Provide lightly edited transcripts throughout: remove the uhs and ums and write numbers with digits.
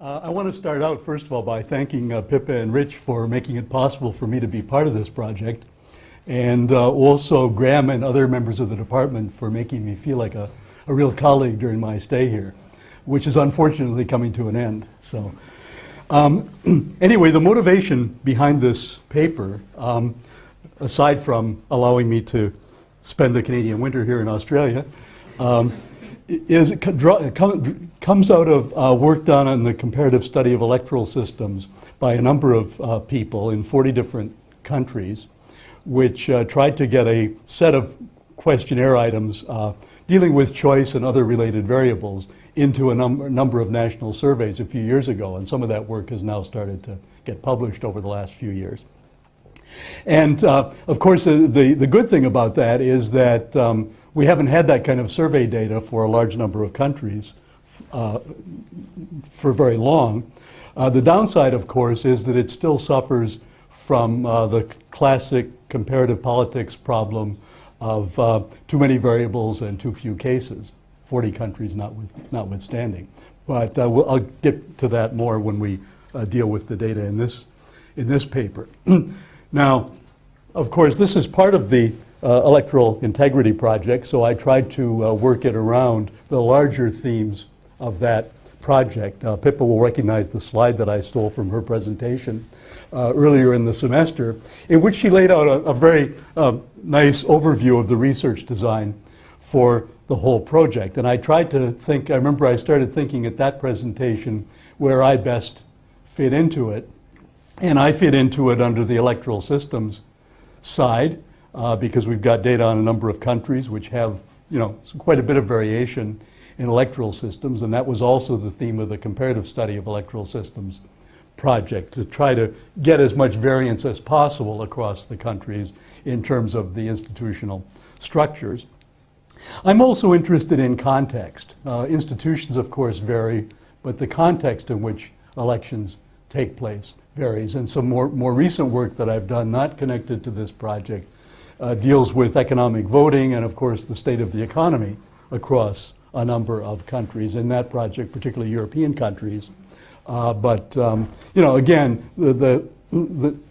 I want to start out, first of all, by thanking Pippa and Rich for making it possible for me to be part of this project, and also Graham and other members of the department for making me feel like a real colleague during my stay here, which is unfortunately coming to an end. So, anyway, the motivation behind this paper, aside from allowing me to spend the Canadian winter here in Australia, comes out of work done on the comparative study of electoral systems by a number of people in 40 different countries, which tried to get a set of questionnaire items dealing with choice and other related variables into a number of national surveys a few years ago, and some of that work has now started to get published over the last few years. And of course, the good thing about that is that we haven't had that kind of survey data for a large number of countries for very long. The downside, of course, is that it still suffers from the classic comparative politics problem of too many variables and too few cases, 40 countries notwithstanding. But I'll get to that more when we deal with the data in this paper. Now, of course, this is part of the Electoral Integrity Project, so I tried to work it around the larger themes of that project. Pippa will recognize the slide that I stole from her presentation earlier in the semester, in which she laid out a very nice overview of the research design for the whole project. And I tried to think, I remember I started thinking at that presentation where I best fit into it. And I fit into it under the electoral systems side because we've got data on a number of countries which have, quite a bit of variation in electoral systems, and that was also the theme of the comparative study of electoral systems project, to try to get as much variance as possible across the countries in terms of the institutional structures. I'm also interested in context. Institutions, of course, vary, but the context in which elections take place varies. And some more recent work that I've done, not connected to this project, deals with economic voting and, of course, the state of the economy across a number of countries. In that project, particularly European countries. Again,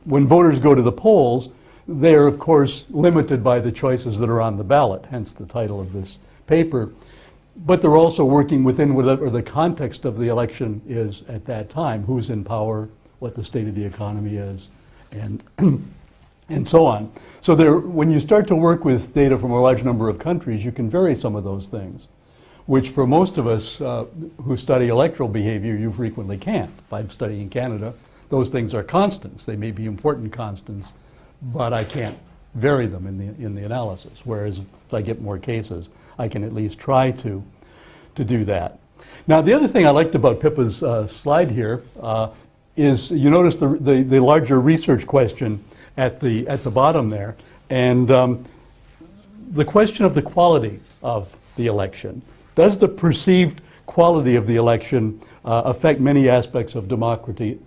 when voters go to the polls, they're, of course, limited by the choices that are on the ballot, hence the title of this paper. But they're also working within whatever the context of the election is at that time, who's in power, what the state of the economy is, and and so on. So when you start to work with data from a large number of countries, you can vary some of those things, which for most of us who study electoral behavior, you frequently can't. If I'm studying Canada, those things are constants. They may be important constants, but I can't vary them in the analysis. Whereas if I get more cases, I can at least try to do that. Now, the other thing I liked about Pippa's slide here is you notice the larger research question at the bottom there, and the question of the quality of the election. Does the perceived quality of the election affect many aspects of democracy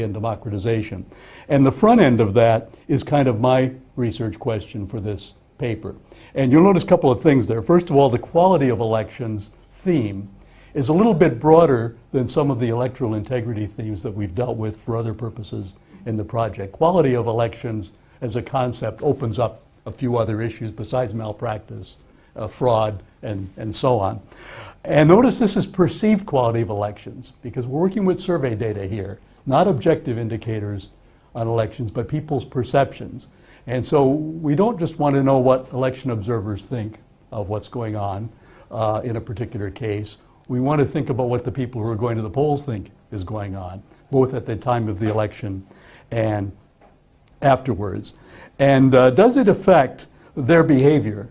and democratization? And the front end of that is kind of my research question for this paper. And you'll notice a couple of things there. First of all, the quality of elections theme is a little bit broader than some of the electoral integrity themes that we've dealt with for other purposes in the project. Quality of elections as a concept opens up a few other issues besides malpractice, fraud, and so on. And notice this is perceived quality of elections, because we're working with survey data here, not objective indicators on elections, but people's perceptions. And so we don't just want to know what election observers think of what's going on in a particular case. We want to think about what the people who are going to the polls think is going on, both at the time of the election and afterwards. And does it affect their behavior?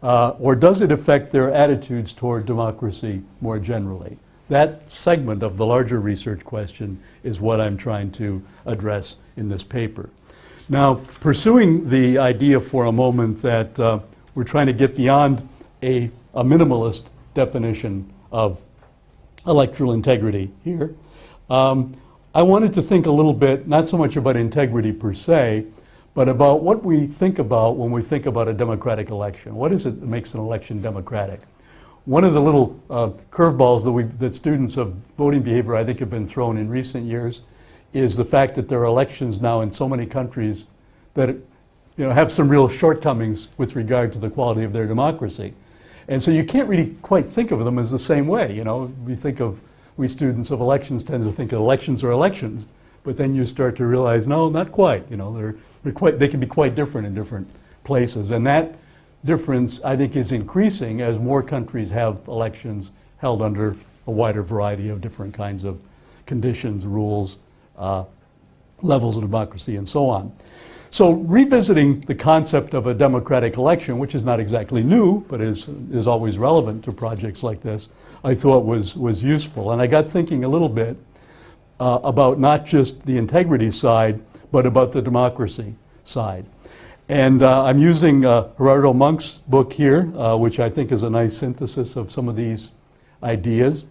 Or does it affect their attitudes toward democracy more generally? That segment of the larger research question is what I'm trying to address in this paper. Now, pursuing the idea for a moment that we're trying to get beyond a minimalist definition of electoral integrity here, I wanted to think a little bit, not so much about integrity per se, but about what we think about when we think about a democratic election. What is it that makes an election democratic? one of the little curveballs that students of voting behavior, I think, have been thrown in recent years is the fact that there are elections now in so many countries that have some real shortcomings with regard to the quality of their democracy. And so you can't really quite think of them as the same way. We students of elections tend to think that elections are elections, but then you start to realize, no, not quite. They can be quite different in different places. And that difference, I think, is increasing as more countries have elections held under a wider variety of different kinds of conditions, rules, levels of democracy, and so on. So revisiting the concept of a democratic election, which is not exactly new, but is always relevant to projects like this, I thought was useful. And I got thinking a little bit about not just the integrity side, but about the democracy side. And I'm using Gerardo Monk's book here, which I think is a nice synthesis of some of these ideas.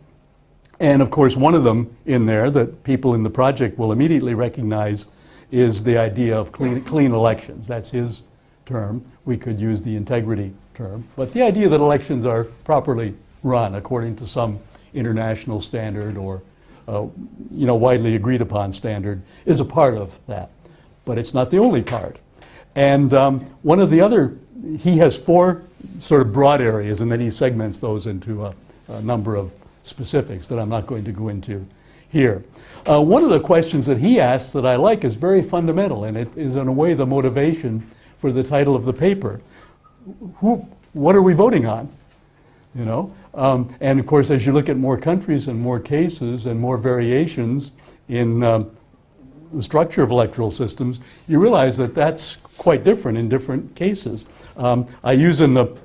And of course, one of them in there that people in the project will immediately recognize is the idea of clean elections. That's his term. We could use the integrity term. But the idea that elections are properly run according to some international standard or widely agreed upon standard is a part of that. But it's not the only part. And one of the other, he has 4 sort of broad areas, and then he segments those into a number of specifics that I'm not going to go into here. One of the questions that he asks that I like is very fundamental, and it is in a way the motivation for the title of the paper. What are we voting on? And of course, as you look at more countries and more cases and more variations in the structure of electoral systems, you realize that that's quite different in different cases. I use in the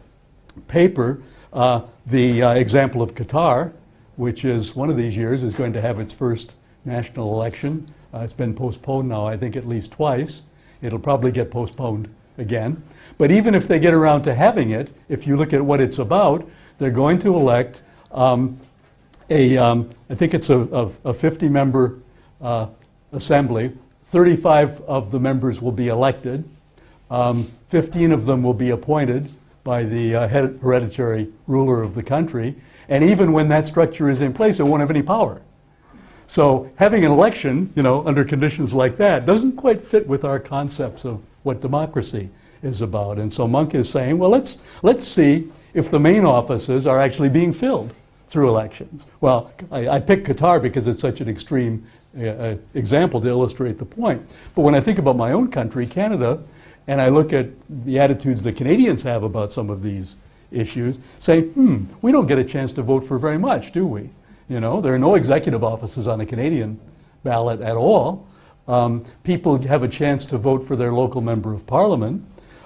paper the example of Qatar, which is one of these years is going to have its first national election. It's been postponed now, I think, at least twice. It'll probably get postponed again. But even if they get around to having it, if you look at what it's about, they're going to elect I think it's a 50-member assembly. 35 of the members will be elected. 15 of them will be appointed by the hereditary ruler of the country. And even when that structure is in place, it won't have any power. So having an election, under conditions like that doesn't quite fit with our concepts of what democracy is about. And so Monk is saying, well, let's see if the main offices are actually being filled through elections. Well, I picked Qatar because it's such an extreme example to illustrate the point. But when I think about my own country, Canada, and I look at the attitudes that Canadians have about some of these issues, saying, we don't get a chance to vote for very much, do we? There are no executive offices on the Canadian ballot at all. People have a chance to vote for their local member of parliament,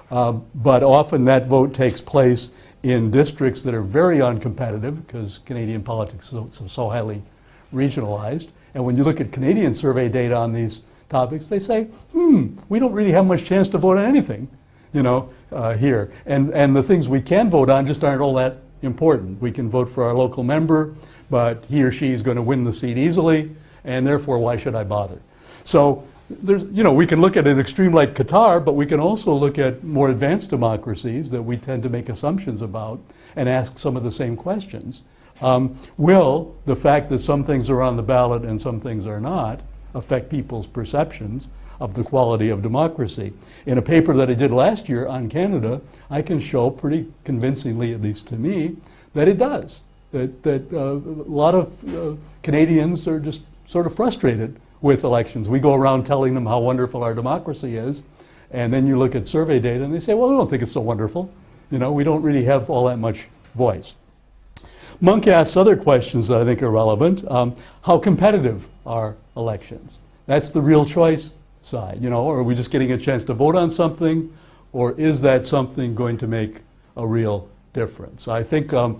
but often that vote takes place in districts that are very uncompetitive because Canadian politics is so highly regionalized. And when you look at Canadian survey data on these topics, they say, we don't really have much chance to vote on anything, here. And the things we can vote on just aren't all that important. We can vote for our local member, but he or she is going to win the seat easily, and therefore, why should I bother? So there's, we can look at an extreme like Qatar, but we can also look at more advanced democracies that we tend to make assumptions about and ask some of the same questions. Will the fact that some things are on the ballot and some things are not affect people's perceptions of the quality of democracy? In a paper that I did last year on Canada, I can show pretty convincingly, at least to me, that it does. That a lot of Canadians are just sort of frustrated with elections. We go around telling them how wonderful our democracy is, and then you look at survey data and they say, well, we don't think it's so wonderful. We don't really have all that much voice. Monk asks other questions that I think are relevant. How competitive are elections? That's the real choice side. Or are we just getting a chance to vote on something, or is that something going to make a real difference? I think I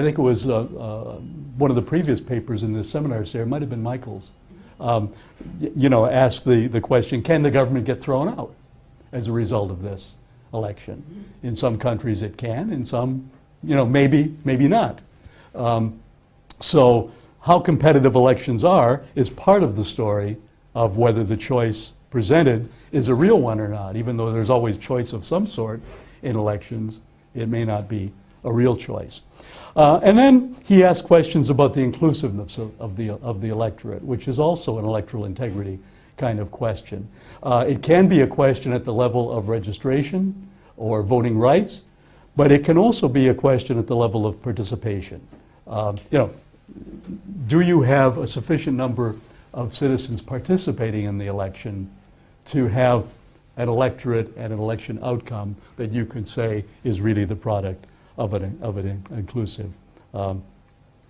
think it was one of the previous papers in this seminar series, it might have been Michael's, asked the question, can the government get thrown out as a result of this election? In some countries it can, in some, maybe not. So how competitive elections are is part of the story of whether the choice presented is a real one or not. Even though there's always choice of some sort in elections, it may not be a real choice. And then he asked questions about the inclusiveness of the electorate, which is also an electoral integrity kind of question. It can be a question at the level of registration or voting rights, but it can also be a question at the level of participation. Do you have a sufficient number of citizens participating in the election to have an electorate and an election outcome that you could say is really the product of an inclusive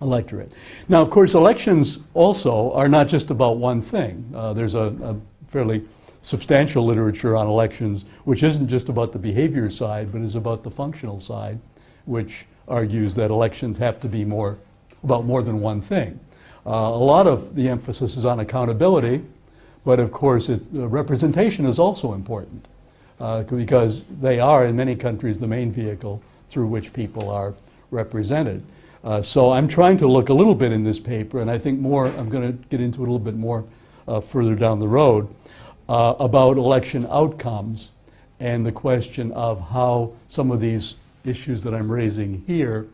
electorate? Now, of course, elections also are not just about one thing. There's a fairly substantial literature on elections, which isn't just about the behavior side, but is about the functional side, which argues that elections have to be about more than one thing. A lot of the emphasis is on accountability, but of course representation is also important because they are, in many countries, the main vehicle through which people are represented. So I'm trying to look a little bit in this paper, and I think I'm going to get into it a little bit more further down the road, about election outcomes and the question of how some of these issues that I'm raising here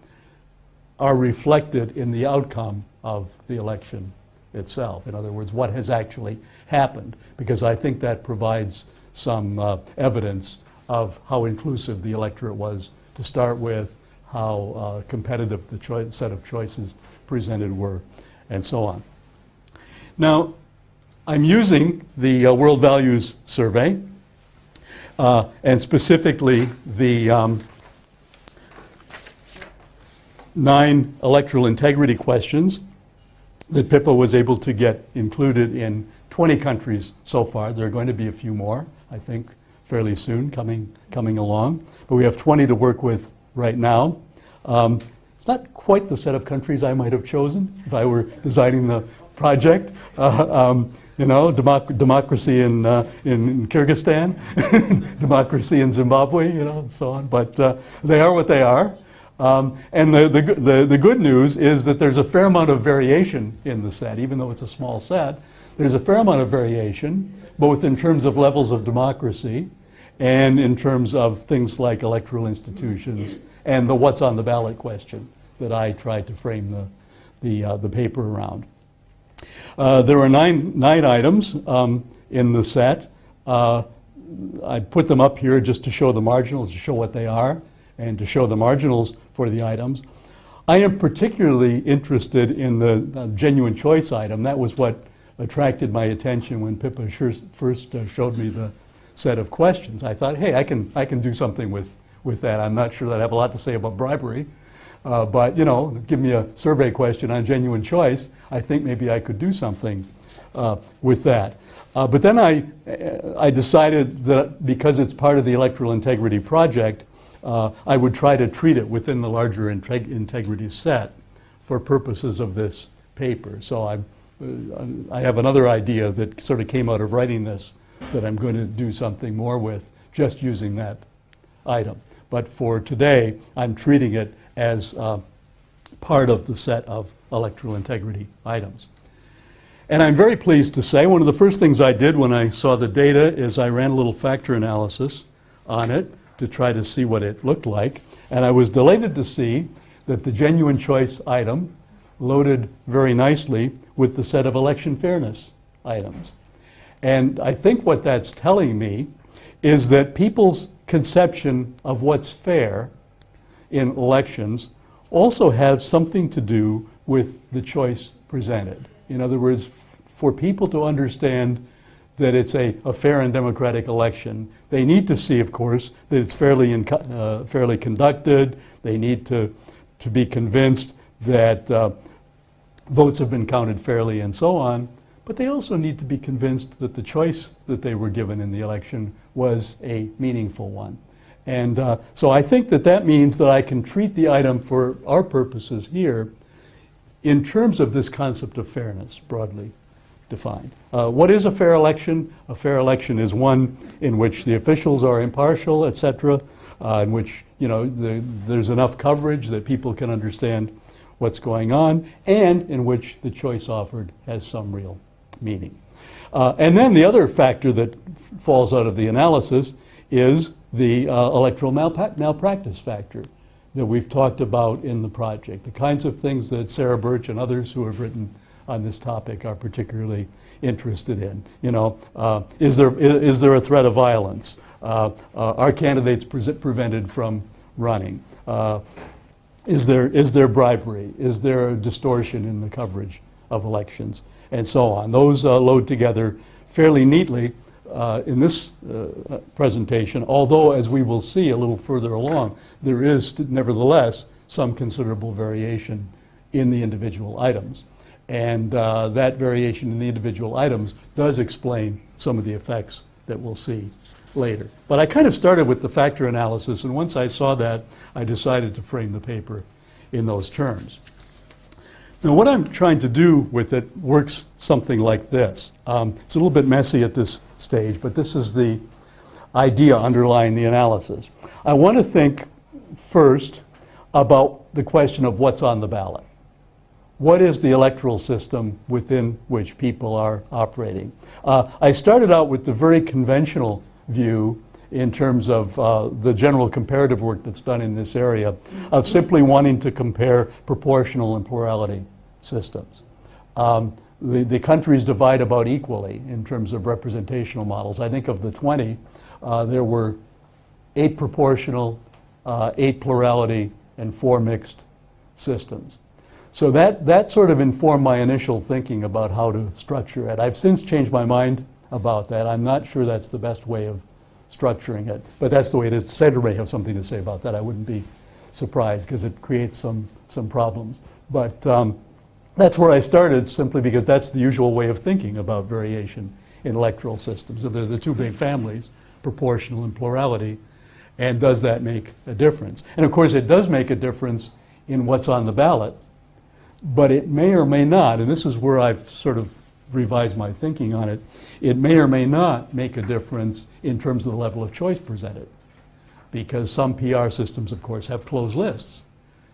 are reflected in the outcome of the election itself. In other words, what has actually happened, because I think that provides some evidence of how inclusive the electorate was to start with, how competitive the set of choices presented were, and so on. Now, I'm using the World Values Survey, and specifically the 9 electoral integrity questions that PIPA was able to get included in 20 countries so far. There are going to be a few more, I think, fairly soon coming along. But we have 20 to work with right now. It's not quite the set of countries I might have chosen if I were designing the project. Democracy in Kyrgyzstan, democracy in Zimbabwe, and so on. But they are what they are. And the good news is that there's a fair amount of variation in the set, even though it's a small set. There's a fair amount of variation, both in terms of levels of democracy and in terms of things like electoral institutions and the what's on the ballot question that I tried to frame the paper around. There are nine items in the set. I put them up here just to show the marginals, to show what they are, and to show the marginals for the items. I am particularly interested in the genuine choice item. That was what attracted my attention when Pippa first showed me the set of questions. I thought, hey, I can do something with that. I'm not sure that I have a lot to say about bribery, but give me a survey question on genuine choice. I think maybe I could do something with that. But then I decided that because it's part of the Electoral Integrity Project, I would try to treat it within the larger integrity set for purposes of this paper. So I have another idea that sort of came out of writing this that I'm going to do something more with, just using that item. But for today, I'm treating it as part of the set of electoral integrity items. And I'm very pleased to say one of the first things I did when I saw the data is I ran a little factor analysis on it to try to see what it looked like. And I was delighted to see that the genuine choice item loaded very nicely with the set of election fairness items. And I think what that's telling me is that people's conception of what's fair in elections also has something to do with the choice presented. In other words, for people to understand that it's a fair and democratic election, they need to see, of course, that it's fairly conducted. They need to be convinced that votes have been counted fairly and so on. But they also need to be convinced that the choice that they were given in the election was a meaningful one. And so I think that means that I can treat the item for our purposes here in terms of this concept of fairness, broadly defined. What is a fair election? A fair election is one in which the officials are impartial, et cetera, in which there's enough coverage that people can understand what's going on, and in which the choice offered has some real meaning. And then the other factor that falls out of the analysis is the electoral malpractice factor. that we've talked about in the project, the kinds of things that Sarah Birch and others who have written on this topic are particularly interested in. You know, is there a threat of violence? Are candidates prevented from running? Is there bribery? Is there a distortion in the coverage of elections? And so on. Those load together fairly neatly in this presentation, although, as we will see a little further along, there is nevertheless some considerable variation in the individual items. And that variation in the individual items does explain some of the effects that we'll see later. But I kind of started with the factor analysis, and once I saw that, I decided to frame the paper in those terms. Now, what I'm trying to do with it works something like this. It's a little bit messy at this stage, but this is the idea underlying the analysis. I want to think first about the question of what's on the ballot. What is the electoral system within which people are operating? I started out with the very conventional view in terms of the general comparative work that's done in this area of simply wanting to compare proportional and plurality systems. The countries divide about equally in terms of representational models. I think of the 20, there were 8 proportional, 8 plurality, and 4 mixed systems. So that sort of informed my initial thinking about how to structure it. I've since changed my mind about that. I'm not sure that's the best way of structuring it, but that's the way it is. Sandra may have something to say about that. I wouldn't be surprised because it creates some problems. But that's where I started, simply because that's the usual way of thinking about variation in electoral systems. So they're the 2 big families, proportional and plurality, and does that make a difference? And of course it does make a difference in what's on the ballot, but it may or may not, and this is where I've sort of revised my thinking on it, it may or may not make a difference in terms of the level of choice presented, because some PR systems, of course, have closed lists.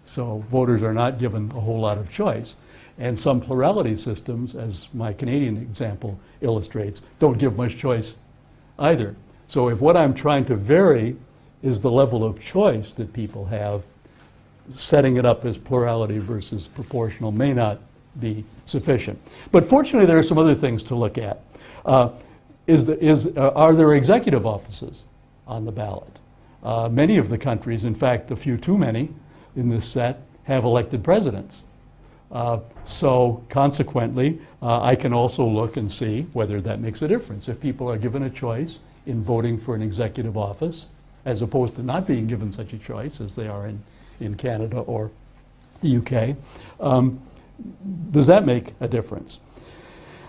So voters are not given a whole lot of choice. And some plurality systems, as my Canadian example illustrates, don't give much choice either. So if what I'm trying to vary is the level of choice that people have, setting it up as plurality versus proportional may not be sufficient. But fortunately, there are some other things to look at. Are there executive offices on the ballot? Many of the countries, in fact, a few too many in this set, have elected presidents. So consequently, I can also look and see whether that makes a difference. If people are given a choice in voting for an executive office, as opposed to not being given such a choice as they are in Canada or the UK, does that make a difference?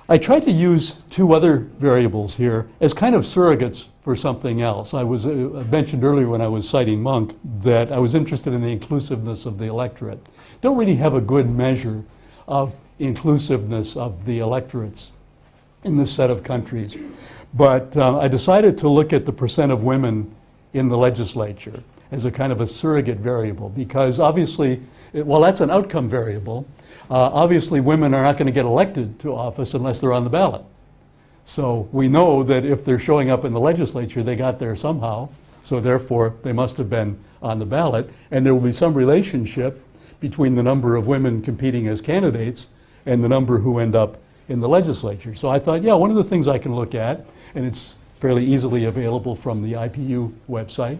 I tried to use 2 other variables here as kind of surrogates for something else. I mentioned earlier when I was citing Monk that I was interested in the inclusiveness of the electorate. Don't really have a good measure of inclusiveness of the electorates in this set of countries. But I decided to look at the percent of women in the legislature as a kind of a surrogate variable, because obviously, well, that's an outcome variable. Obviously, women are not going to get elected to office unless they're on the ballot. So we know that if they're showing up in the legislature, they got there somehow. So therefore, they must have been on the ballot. And there will be some relationship between the number of women competing as candidates and the number who end up in the legislature. So I thought, yeah, one of the things I can look at, and it's fairly easily available from the IPU website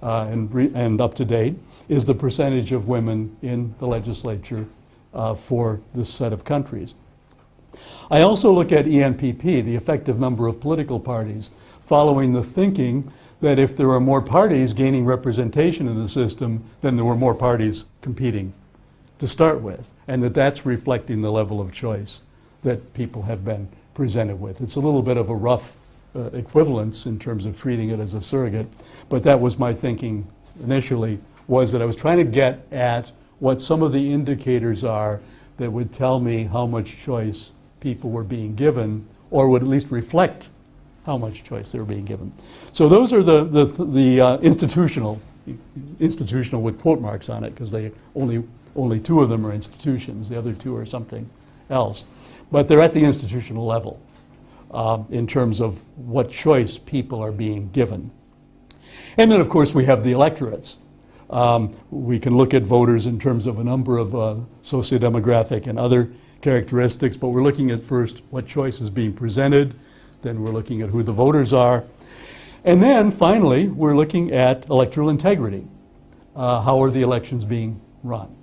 and up to date, is the percentage of women in the legislature for this set of countries. I also look at ENPP, the effective number of political parties, following the thinking that if there are more parties gaining representation in the system, then there were more parties competing to start with, and that's reflecting the level of choice that people have been presented with. It's a little bit of a rough equivalence in terms of treating it as a surrogate, but that was my thinking initially, was that I was trying to get at what some of the indicators are that would tell me how much choice people were being given, or would at least reflect how much choice they were being given. So those are the institutional with quote marks on it, because they only 2 of them are institutions. The other 2 are something else. But they're at the institutional level in terms of what choice people are being given. And then, of course, we have the electorates. We can look at voters in terms of a number of sociodemographic and other characteristics, but we're looking at first what choice is being presented, then we're looking at who the voters are, and then finally we're looking at electoral integrity. How are the elections being run?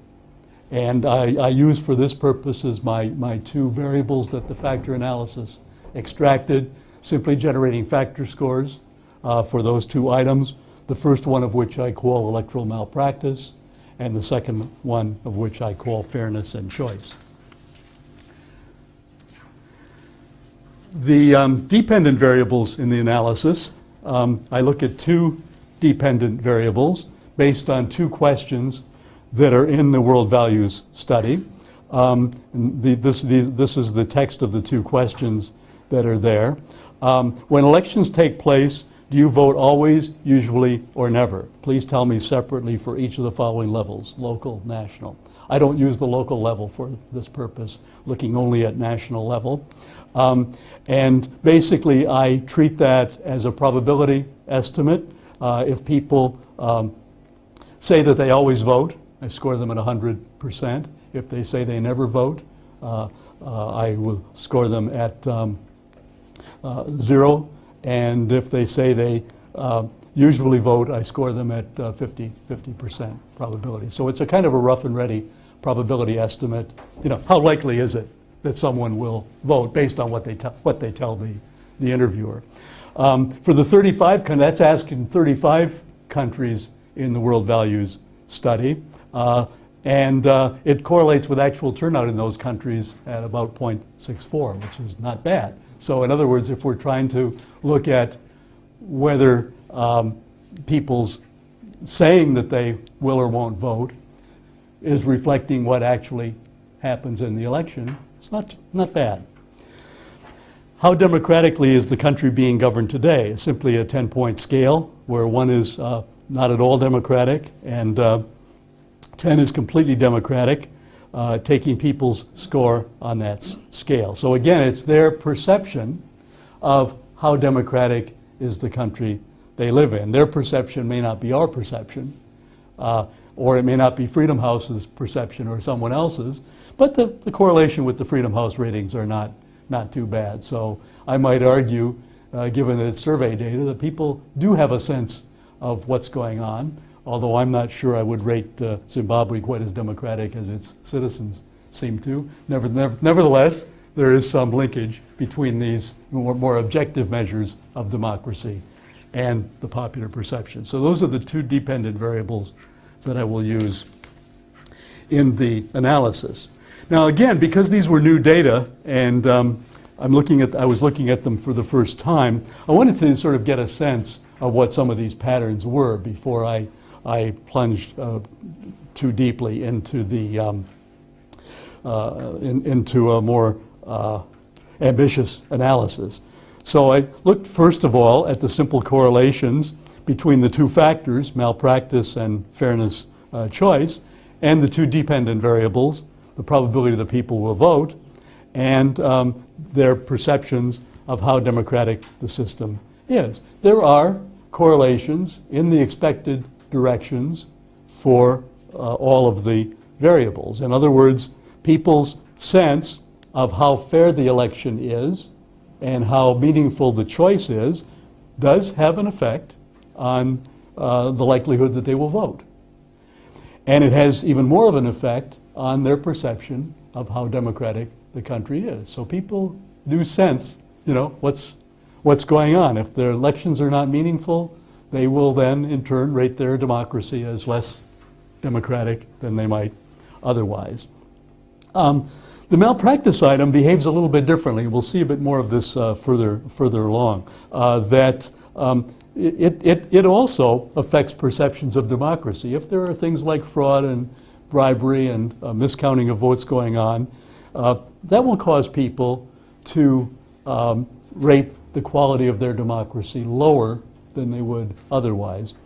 And I use for this purpose as my two variables that the factor analysis extracted, simply generating factor scores for those two items, the first one of which I call electoral malpractice, and the second one of which I call fairness and choice. The dependent variables in the analysis, I look at two dependent variables based on two questions that are in the world values study. This is the text of the two questions that are there. When elections take place, do you vote always, usually, or never? Please tell me separately for each of the following levels, local, national. I don't use the local level for this purpose, looking only at national level. And basically, I treat that as a probability estimate. If people say that they always vote, I score them at 100%. If they say they never vote, I will score them at 0. And if they say they usually vote, I score them at 50% probability. So it's a kind of a rough and ready probability estimate. You know, how likely is it that someone will vote based on what they tell the interviewer? For the 35, that's asking 35 countries in the world values study. And it correlates with actual turnout in those countries at about 0.64, which is not bad. So in other words, if we're trying to look at whether people's saying that they will or won't vote is reflecting what actually happens in the election, it's not bad. How democratically is the country being governed today? It's simply a 10-point scale where 1 is not at all democratic and 10 is completely democratic, taking people's score on that scale. So again, it's their perception of how democratic is the country they live in. Their perception may not be our perception, or it may not be Freedom House's perception or someone else's, but the correlation with the Freedom House ratings are not too bad. So I might argue, given that it's survey data, that people do have a sense of what's going on, although I'm not sure I would rate Zimbabwe quite as democratic as its citizens seem to. Nevertheless, there is some linkage between these more objective measures of democracy and the popular perception. So those are the two dependent variables that I will use in the analysis. Now again, because these were new data and I was looking at them for the first time, I wanted to sort of get a sense of what some of these patterns were before I plunged too deeply into into a more ambitious analysis. So I looked first of all at the simple correlations between the two factors, malpractice and fairness choice, and the two dependent variables, the probability that people will vote, and their perceptions of how democratic the system is. There are correlations in the expected directions for all of the variables. In other words, people's sense of how fair the election is and how meaningful the choice is does have an effect on the likelihood that they will vote. And it has even more of an effect on their perception of how democratic the country is. So people do sense, what's going on. If their elections are not meaningful, they will then in turn rate their democracy as less democratic than they might otherwise. The malpractice item behaves a little bit differently. We'll see a bit more of this further along. It also affects perceptions of democracy. If there are things like fraud and bribery and miscounting of votes going on, that will cause people to rate the quality of their democracy lower than they would otherwise.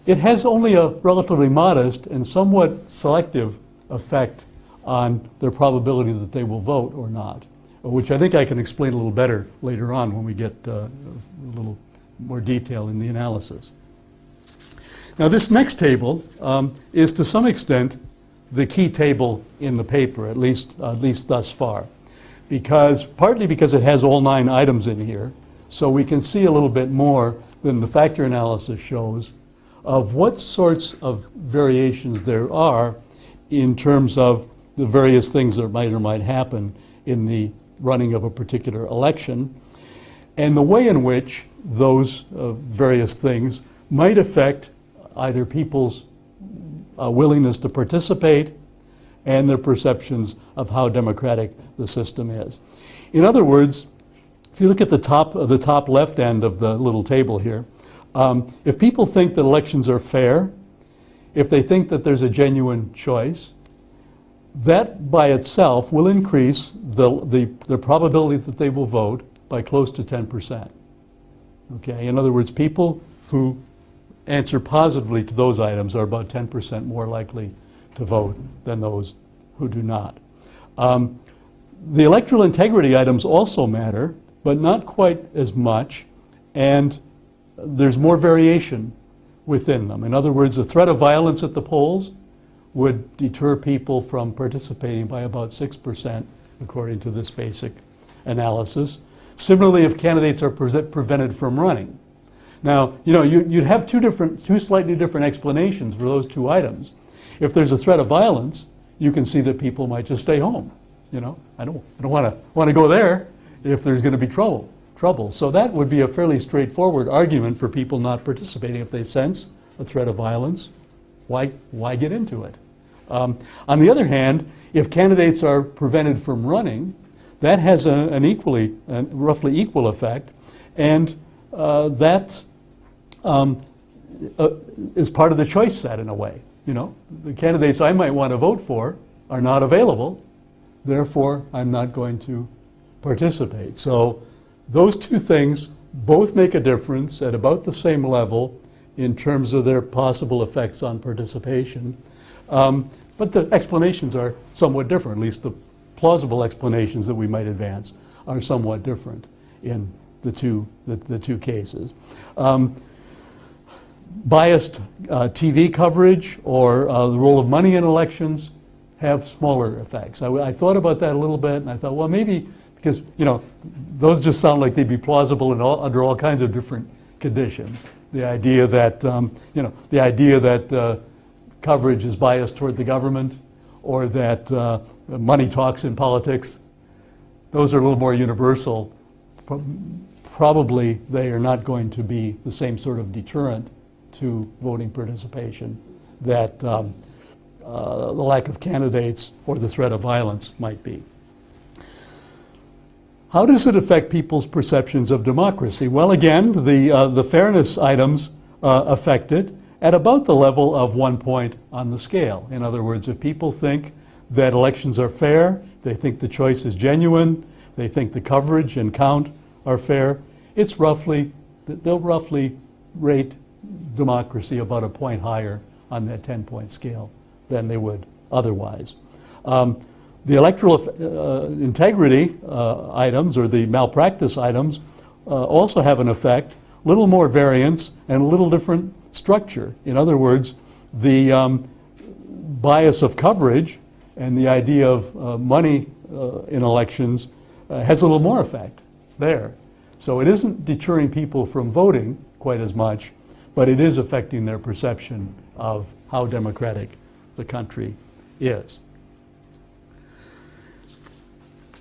It has only a relatively modest and somewhat selective effect on their probability that they will vote or not, which I think I can explain a little better later on when we get a little more detail in the analysis. Now this next table is to some extent the key table in the paper, at least thus far, partly because it has all 9 items in here, so we can see a little bit more than the factor analysis shows of what sorts of variations there are in terms of the various things that might or might happen in the running of a particular election, and the way in which those various things might affect either people's willingness to participate and their perceptions of how democratic the system is. In other words, if you look at the top left end of the little table here, if people think that elections are fair, if they think that there's a genuine choice, that by itself will increase the probability that they will vote by close to 10%. Okay? In other words, people who answer positively to those items are about 10% more likely to vote than those who do not. The electoral integrity items also matter, but not quite as much, and there's more variation within them. In other words, the threat of violence at the polls would deter people from participating by about 6%, according to this basic analysis. Similarly, if candidates are prevented from running. Now, you'd have two slightly different explanations for those 2 items. If there's a threat of violence, you can see that people might just stay home. I don't want to go there if there's going to be trouble. So that would be a fairly straightforward argument for people not participating. If they sense a threat of violence, why get into it? On the other hand, if candidates are prevented from running, that has a roughly equal effect, and that is part of the choice set in a way. The candidates I might want to vote for are not available, therefore I'm not going to participate. So those 2 things both make a difference at about the same level in terms of their possible effects on participation. But the explanations are somewhat different, at least the plausible explanations that we might advance are somewhat different in the two cases. Biased TV coverage or the role of money in elections have smaller effects. I thought about that a little bit, and I thought, well, maybe because those just sound like they'd be plausible under all kinds of different conditions. The idea that coverage is biased toward the government, or that money talks in politics, those are a little more universal. Probably they are not going to be the same sort of deterrent to voting participation that the lack of candidates or the threat of violence might be. How does it affect people's perceptions of democracy? Well, again, the fairness items affect it at about the level of 1 point on the scale. In other words, if people think that elections are fair, they think the choice is genuine, they think the coverage and count are fair, they'll roughly rate democracy about a point higher on that 10-point scale than they would otherwise. The electoral integrity items, or the malpractice items, also have an effect, a little more variance and a little different structure. In other words, the bias of coverage and the idea of money in elections has a little more effect there. So it isn't deterring people from voting quite as much, but it is affecting their perception of how democratic the country is.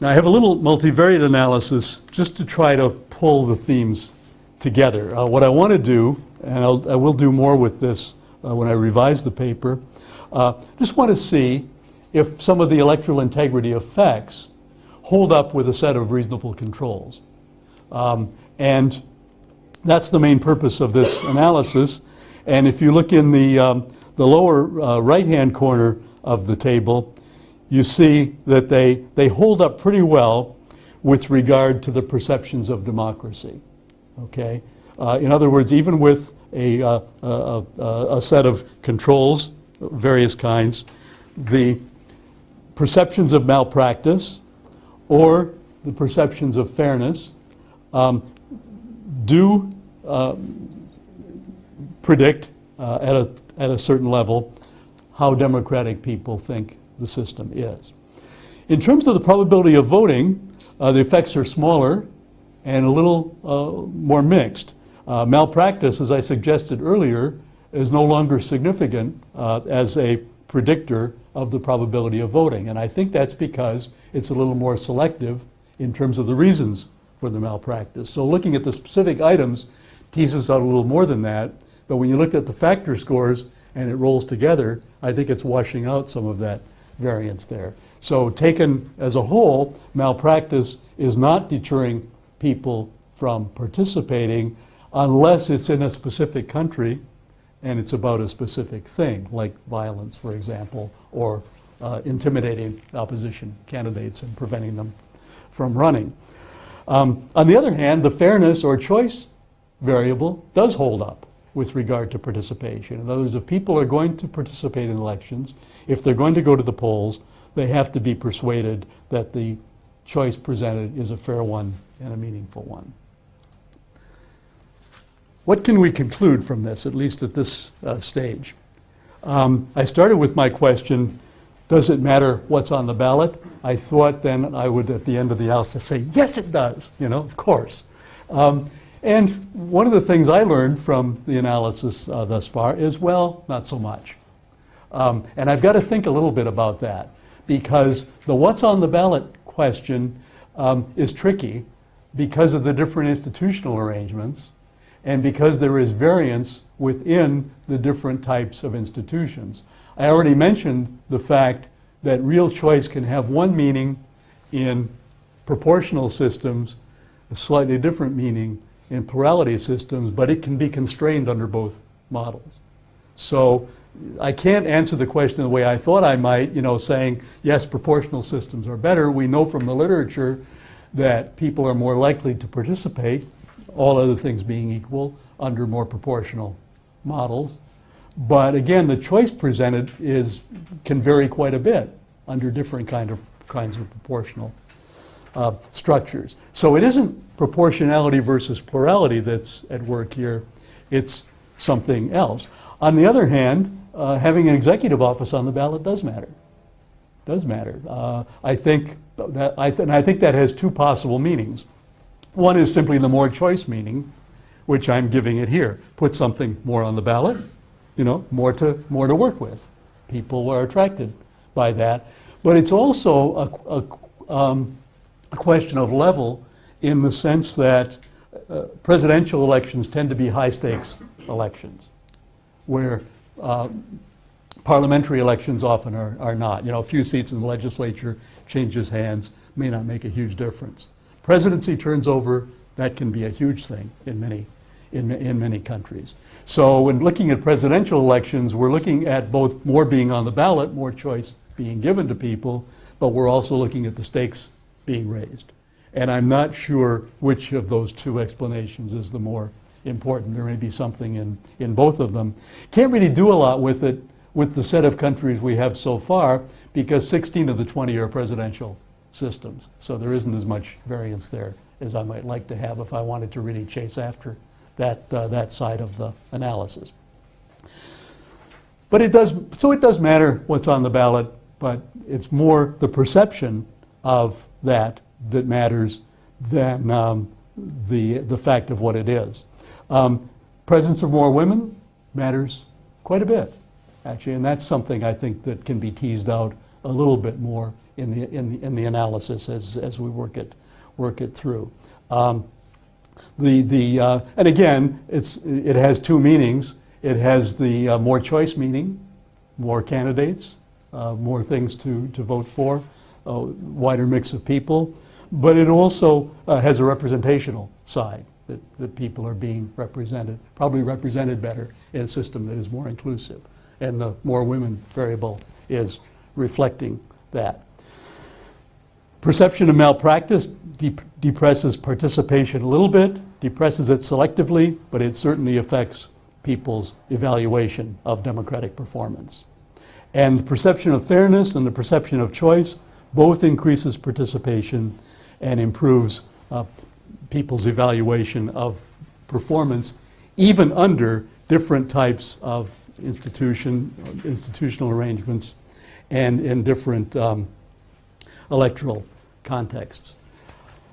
Now I have a little multivariate analysis just to try to pull the themes together. What I want to do, and I will do more with this when I revise the paper, just want to see if some of the electoral integrity effects hold up with a set of reasonable controls. And that's the main purpose of this analysis. And if you look in the lower right-hand corner of the table, you see that they hold up pretty well with regard to the perceptions of democracy. Okay? In other words, even with a set of controls, various kinds, the perceptions of malpractice or the perceptions of fairness do predict at a certain level how democratic people think the system is. In terms of the probability of voting, the effects are smaller and a little more mixed. Malpractice, as I suggested earlier, is no longer significant as a predictor of the probability of voting. And I think that's because it's a little more selective in terms of the reasons for the malpractice. So looking at the specific items teases out a little more than that. But when you look at the factor scores and it rolls together, I think it's washing out some of that variance there. So taken as a whole, malpractice is not deterring people from participating unless it's in a specific country and it's about a specific thing, like violence, for example, or intimidating opposition candidates and preventing them from running. On the other hand, the fairness or choice variable does hold up with regard to participation. In other words, if people are going to participate in elections, if they're going to go to the polls, they have to be persuaded that the choice presented is a fair one and a meaningful one. What can we conclude from this, at least at this stage? I started with my question, does it matter what's on the ballot? I thought then I would, at the end of the analysis, say, yes, it does, of course. And one of the things I learned from the analysis thus far is, well, not so much. And I've got to think a little bit about that, because the what's on the ballot question is tricky because of the different institutional arrangements and because there is variance within the different types of institutions. I already mentioned the fact that real choice can have one meaning in proportional systems, a slightly different meaning in plurality systems, but it can be constrained under both models. So I can't answer the question the way I thought I might, saying, yes, proportional systems are better. We know from the literature that people are more likely to participate, all other things being equal, under more proportional models. But again, the choice presented can vary quite a bit under different kinds of proportional structures. So it isn't proportionality versus plurality that's at work here. It's something else. On the other hand, having an executive office on the ballot does matter. Does matter. I think that has two possible meanings. One is simply the more choice meaning, which I'm giving it here. Put something more on the ballot, more to work with. People are attracted by that. But it's also a question of level in the sense that presidential elections tend to be high-stakes elections, where parliamentary elections often are not. A few seats in the legislature changes hands, may not make a huge difference. Presidency turns over, that can be a huge thing in many countries. So when looking at presidential elections, we're looking at both more being on the ballot, more choice being given to people, but we're also looking at the stakes being raised. And I'm not sure which of those two explanations is the more important. There may be something in both of them. Can't really do a lot with it with the set of countries we have so far, because 16 of the 20 are presidential systems. So there isn't as much variance there as I might like to have if I wanted to really chase after that side of the analysis. But it does matter what's on the ballot, but it's more the perception of that matters than the fact of what it is. Presence of more women matters quite a bit, actually, and that's something I think that can be teased out a little bit more in the analysis as we work it through. And again, it has two meanings. It has the more choice meaning, more candidates, more things to vote for, a wider mix of people, but it also has a representational side, that people are being represented, probably represented better in a system that is more inclusive. And the more women variable is reflecting that. Perception of malpractice depresses participation a little bit, depresses it selectively, but it certainly affects people's evaluation of democratic performance. And the perception of fairness and the perception of choice both increases participation and improves people's evaluation of performance, even under different types of institutional arrangements and in different electoral contexts.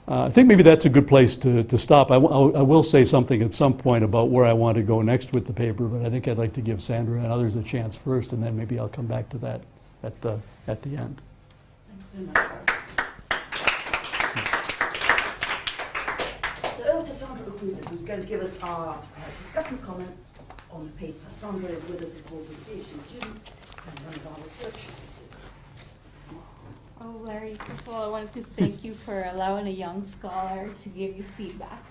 I think maybe that's a good place to stop. I will say something at some point about where I want to go next with the paper, but I think I'd like to give Sandra and others a chance first, and then maybe I'll come back to that at the end. Thanks so much. So over to Sandra Urquiza, who's going to give us our discussion comments on the paper. Sandra is with us, of course, as a PhD student and one of our research associates. Oh, Larry, first of all, I wanted to thank you for allowing a young scholar to give you feedback.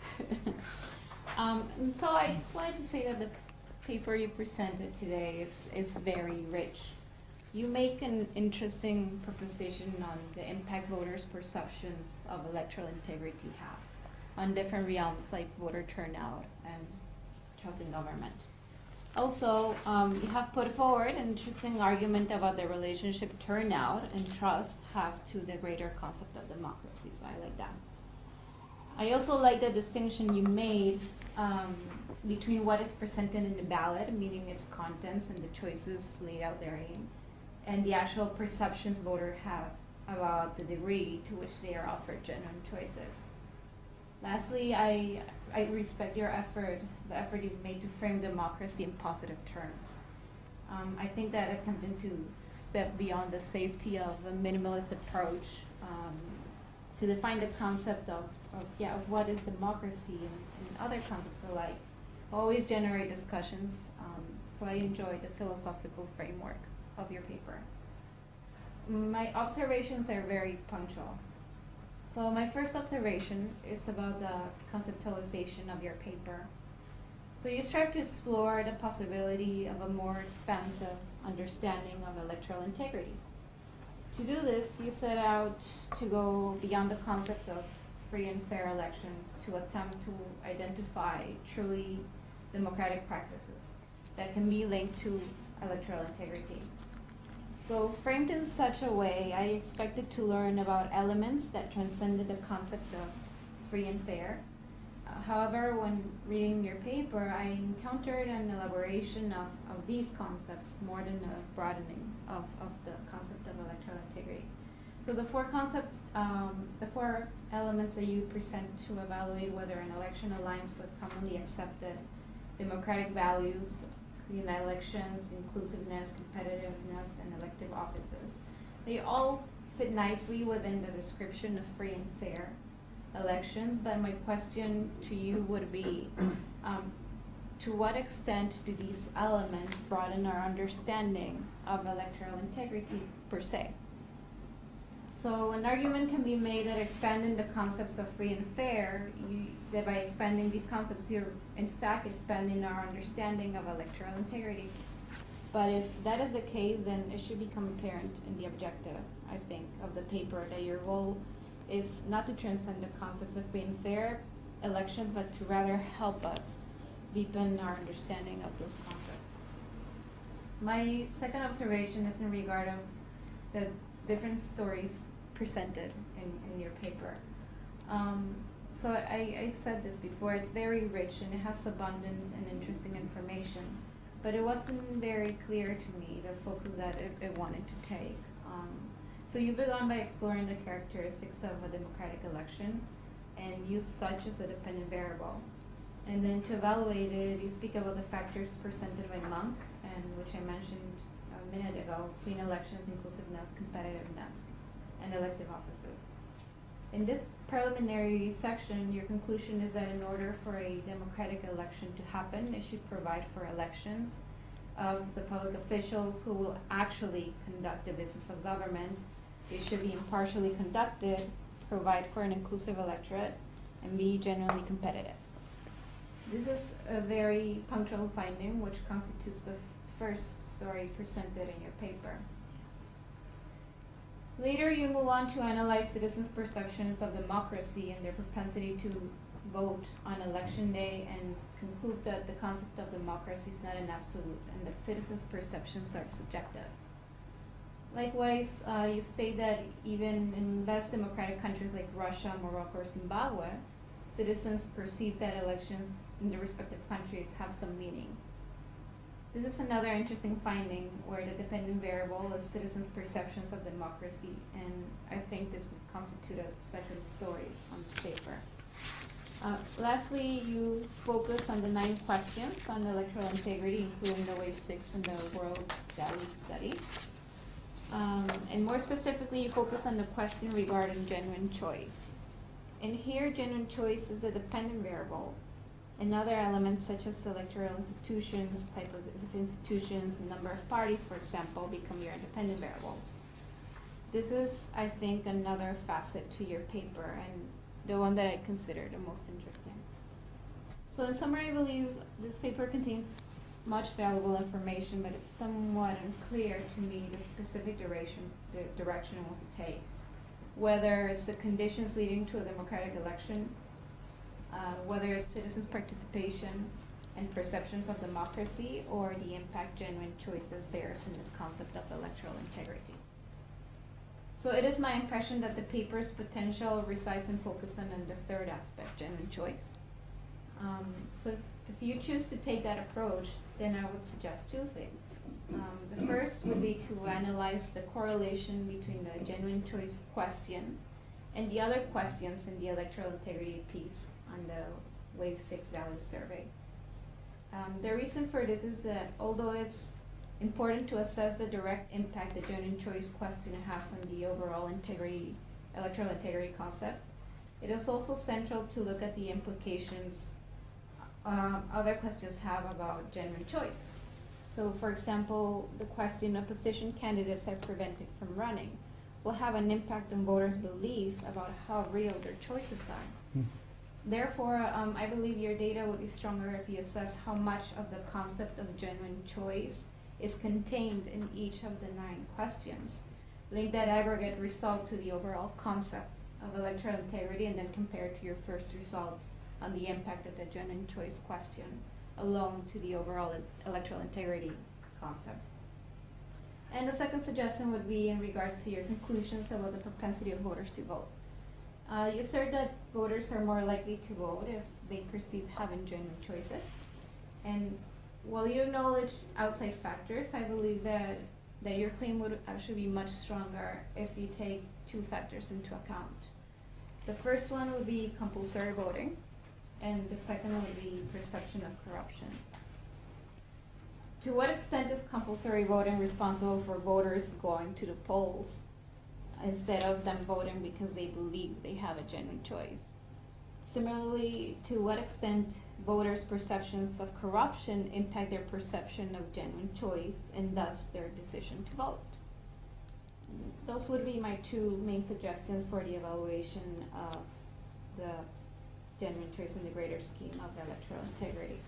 And so I just wanted to say that the paper you presented today is very rich. You make an interesting proposition on the impact voters' perceptions of electoral integrity have on different realms like voter turnout and trust in government. Also, you have put forward an interesting argument about the relationship turnout and trust have to the greater concept of democracy, so I like that. I also like the distinction you made between what is presented in the ballot, meaning its contents and the choices laid out therein, and the actual perceptions voters have about the degree to which they are offered genuine choices. Lastly, I respect your effort, the effort you've made to frame democracy in positive terms. I think that attempting to step beyond the safety of a minimalist approach to define the concept of what is democracy and other concepts alike always generate discussions, so I enjoy the philosophical framework of your paper. My observations are very punctual. So my first observation is about the conceptualization of your paper. So you strive to explore the possibility of a more expansive understanding of electoral integrity. To do this, you set out to go beyond the concept of free and fair elections to attempt to identify truly democratic practices that can be linked to electoral integrity. So framed in such a way, I expected to learn about elements that transcended the concept of free and fair. However, when reading your paper, I encountered an elaboration of these concepts more than a broadening of the concept of electoral integrity. So the four concepts, the four elements that you present to evaluate whether an election aligns with commonly accepted democratic values, clean elections, inclusiveness, competitiveness, and elective offices. They all fit nicely within the description of free and fair elections, but my question to you would be, to what extent do these elements broaden our understanding of electoral integrity per se? So an argument can be made that expanding the concepts of free and fair, that by expanding these concepts, you're in fact expanding our understanding of electoral integrity. But if that is the case, then it should become apparent in the objective, I think, of the paper that your goal is not to transcend the concepts of free and fair elections, but to rather help us deepen our understanding of those concepts. My second observation is in regard of the different stories presented in your paper. So I said this before, it's very rich and it has abundant and interesting information, but it wasn't very clear to me the focus that it wanted to take. So you began by exploring the characteristics of a democratic election and use such as a dependent variable. And then to evaluate it, you speak about the factors presented by Monk, and which I mentioned a minute ago: clean elections, inclusiveness, competitiveness, and elective offices. In this preliminary section, your conclusion is that in order for a democratic election to happen, it should provide for elections of the public officials who will actually conduct the business of government. They should be impartially conducted, provide for an inclusive electorate, and be genuinely competitive. This is a very punctual finding, which constitutes the first story presented in your paper. Later, you move on to analyze citizens' perceptions of democracy and their propensity to vote on election day, and conclude that the concept of democracy is not an absolute and that citizens' perceptions are subjective. Likewise, you state that even in less democratic countries like Russia, Morocco, or Zimbabwe, citizens perceive that elections in the respective countries have some meaning. This is another interesting finding where the dependent variable is citizens' perceptions of democracy, and I think this would constitute a second story on this paper. Lastly, you focus on the 9 questions on electoral integrity, including the Wave 6 in the World Values Study. And more specifically, you focus on the question regarding genuine choice. And here, genuine choice is a dependent variable, and other elements such as electoral institutions, type of institutions, and number of parties, for example, become your independent variables. This is, I think, another facet to your paper, and the one that I consider the most interesting. So in summary, I believe this paper contains much valuable information, but it's somewhat unclear to me the specific direction it wants to take. Whether it's the conditions leading to a democratic election, whether it's citizens' participation and perceptions of democracy, or the impact genuine choices bears in the concept of electoral integrity. So it is my impression that the paper's potential resides in focusing on the third aspect, genuine choice. So if you choose to take that approach, then I would suggest 2 things. The first would be to analyze the correlation between the genuine choice question and the other questions in the electoral integrity piece on the Wave 6 Value Survey. The reason for this is that although it's important to assess the direct impact the genuine choice question has on the overall electoral integrity concept, it is also central to look at the implications other questions have about genuine choice. So, for example, the question opposition candidates are prevented from running will have an impact on voters' belief about how real their choices are. Therefore, I believe your data would be stronger if you assess how much of the concept of genuine choice is contained in each of the 9 questions. Link that aggregate result to the overall concept of electoral integrity, and then compare it to your first results on the impact of the genuine choice question alone to the overall electoral integrity concept. And the second suggestion would be in regards to your conclusions about the propensity of voters to vote. You assert that voters are more likely to vote if they perceive having genuine choices. And while you acknowledge outside factors, I believe that your claim would actually be much stronger if you take 2 factors into account. The first one would be compulsory voting, and the second would be perception of corruption. To what extent is compulsory voting responsible for voters going to the polls instead of them voting because they believe they have a genuine choice? Similarly, to what extent voters' perceptions of corruption impact their perception of genuine choice and thus their decision to vote? Those would be my 2 main suggestions for the evaluation of the genuine choice in the greater scheme of electoral integrity.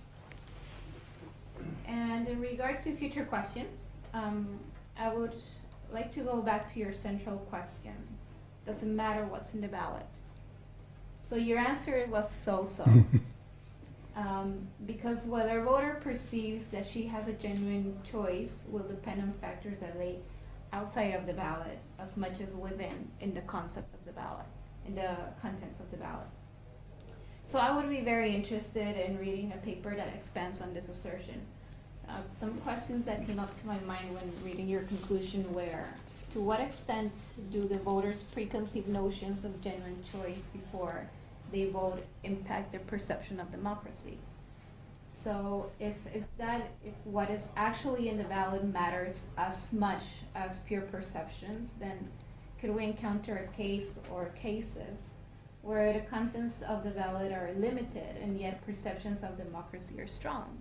And in regards to future questions, I would like to go back to your central question. Doesn't matter what's in the ballot. So your answer was so-so. Because whether a voter perceives that she has a genuine choice will depend on factors that lay outside of the ballot as much as within in the concepts of the ballot, in the contents of the ballot. So I would be very interested in reading a paper that expands on this assertion. Some questions that came up to my mind when reading your conclusion were, to what extent do the voters' preconceived notions of genuine choice before they vote impact their perception of democracy? So if what is actually in the ballot matters as much as pure perceptions, then could we encounter a case or cases where the contents of the ballot are limited and yet perceptions of democracy are strong,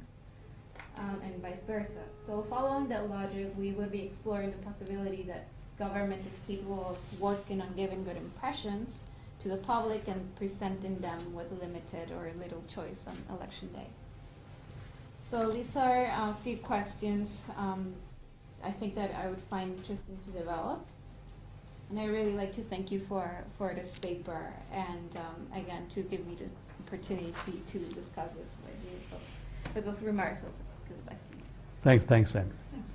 and vice versa? So following that logic, we would be exploring the possibility that government is capable of working on giving good impressions to the public and presenting them with limited or little choice on election day. So these are a few questions I think that I would find interesting to develop. And I really like to thank you for this paper and again to give me the opportunity to discuss this with you. So with those remarks, I'll just give it back to you. Thanks, Sandra. Thanks.